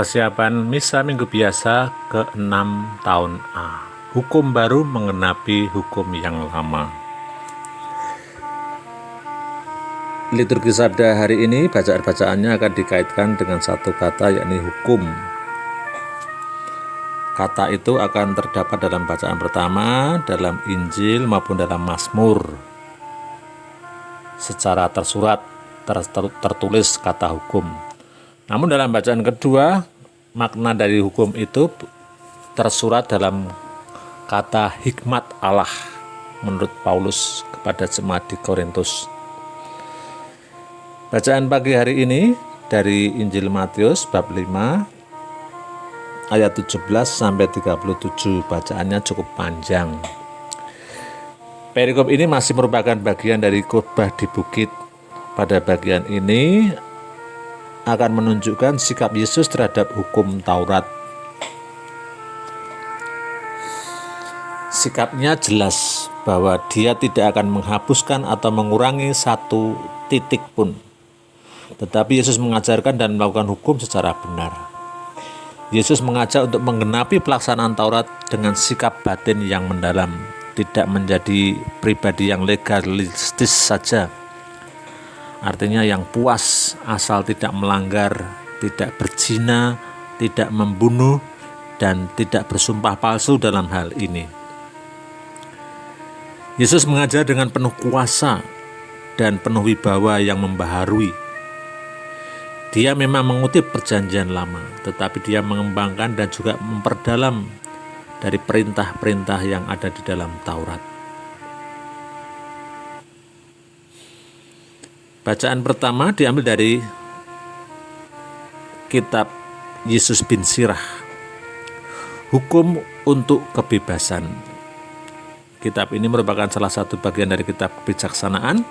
Persiapan Misa Minggu Biasa ke-6 tahun A. Hukum baru mengenapi hukum yang lama. Liturgi Sabda hari ini bacaan-bacaannya akan dikaitkan dengan satu kata, yakni hukum. Kata itu akan terdapat dalam bacaan pertama, dalam Injil maupun dalam Mazmur. Secara tersurat tertulis kata hukum. Namun dalam bacaan kedua, makna dari hukum itu tersurat dalam kata hikmat Allah menurut Paulus kepada jemaat di Korintus. Bacaan pagi hari ini dari Injil Matius bab 5 ayat 17 sampai 37. Bacaannya cukup panjang. Perikop ini masih merupakan bagian dari khotbah di bukit. Pada bagian ini akan menunjukkan sikap Yesus terhadap hukum Taurat. Sikapnya jelas bahwa dia tidak akan menghapuskan atau mengurangi satu titik pun. Tetapi Yesus mengajarkan dan melakukan hukum secara benar. Yesus mengajak untuk menggenapi pelaksanaan Taurat dengan sikap batin yang mendalam, tidak menjadi pribadi yang legalistis saja. Artinya yang puas asal tidak melanggar, tidak berzina, tidak membunuh, dan tidak bersumpah palsu dalam hal ini. Yesus mengajar dengan penuh kuasa dan penuh wibawa yang membaharui. Dia memang mengutip perjanjian lama, tetapi dia mengembangkan dan juga memperdalam dari perintah-perintah yang ada di dalam Taurat. Bacaan pertama diambil dari kitab Yesus bin Sirah, Hukum untuk Kebebasan. Kitab ini merupakan salah satu bagian dari kitab kebijaksanaan.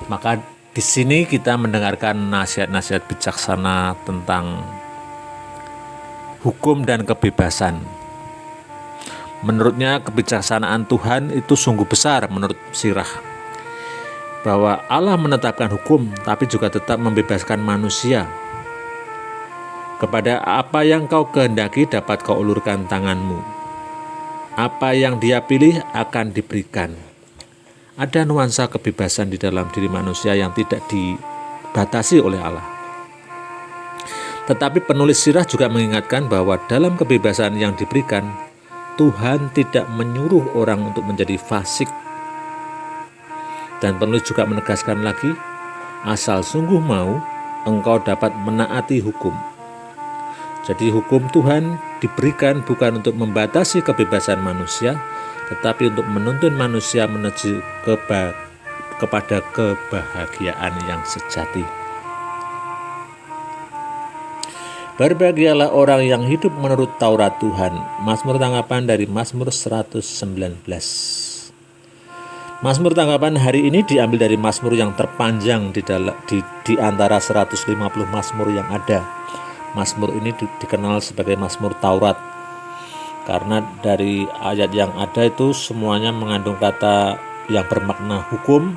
Maka di sini kita mendengarkan nasihat-nasihat bijaksana tentang hukum dan kebebasan. Menurutnya kebijaksanaan Tuhan itu sungguh besar menurut Sirah, bahwa Allah menetapkan hukum tapi juga tetap membebaskan manusia. Kepada apa yang kau kehendaki dapat kau ulurkan tanganmu. Apa yang dia pilih akan diberikan. Ada nuansa kebebasan di dalam diri manusia yang tidak dibatasi oleh Allah. Tetapi penulis Sirah juga mengingatkan bahwa dalam kebebasan yang diberikan, Tuhan tidak menyuruh orang untuk menjadi fasik. Dan penulis juga menegaskan lagi, asal sungguh mau, engkau dapat menaati hukum. Jadi hukum Tuhan diberikan bukan untuk membatasi kebebasan manusia, tetapi untuk menuntun manusia menuju kepada kebahagiaan yang sejati. Berbahagialah orang yang hidup menurut Taurat Tuhan. Mazmur tanggapan dari Mazmur 119. Mazmur tanggapan hari ini diambil dari Mazmur yang terpanjang di antara 150 Mazmur yang ada. Mazmur ini dikenal sebagai Mazmur Taurat karena dari ayat yang ada itu semuanya mengandung kata yang bermakna hukum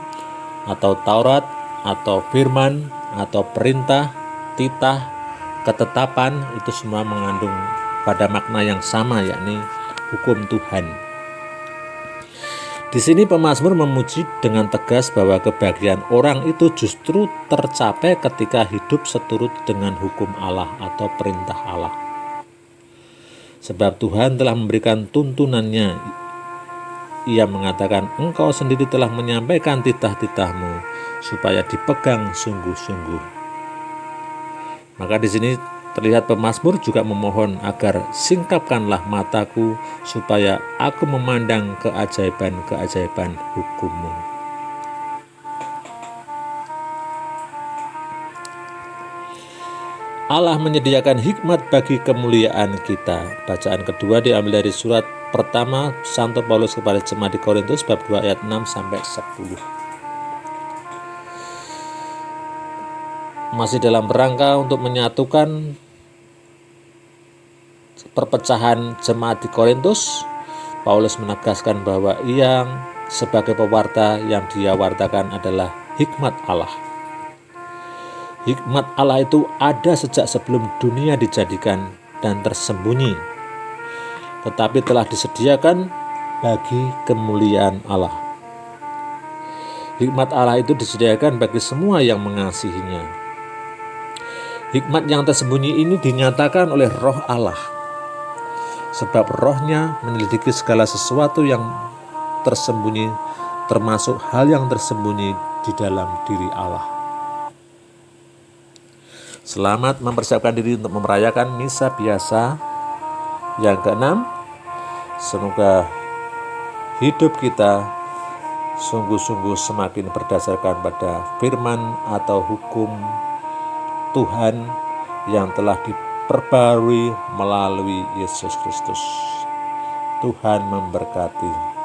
atau Taurat atau firman atau perintah, titah, ketetapan. Itu semua mengandung pada makna yang sama, yakni hukum Tuhan. Di sini pemazmur memuji dengan tegas bahwa kebahagiaan orang itu justru tercapai ketika hidup seturut dengan hukum Allah atau perintah Allah. Sebab Tuhan telah memberikan tuntunannya. Ia mengatakan, engkau sendiri telah menyampaikan titah-titahmu supaya dipegang sungguh-sungguh. Maka di sini terlihat pemazmur juga memohon agar singkapkanlah mataku supaya aku memandang keajaiban-keajaiban hukum-Mu. Allah menyediakan hikmat bagi kemuliaan kita. Bacaan kedua diambil dari surat pertama Santo Paulus kepada jemaat di Korintus bab 2 ayat 6 sampai 10. Masih dalam rangka untuk menyatukan perpecahan jemaat di Korintus, Paulus menegaskan bahwa yang sebagai pewarta yang dia wartakan adalah hikmat Allah. Hikmat Allah itu ada sejak sebelum dunia dijadikan dan tersembunyi, tetapi telah disediakan bagi kemuliaan Allah. Hikmat Allah itu disediakan bagi semua yang mengasihinya. Hikmat yang tersembunyi ini dinyatakan oleh Roh Allah, sebab Roh-Nya menyelidiki segala sesuatu yang tersembunyi, termasuk hal yang tersembunyi di dalam diri Allah. Selamat mempersiapkan diri untuk merayakan misa biasa yang ke-6. Semoga hidup kita sungguh-sungguh semakin berdasarkan pada firman atau hukum Tuhan yang telah diperbarui melalui Yesus Kristus. Tuhan memberkati.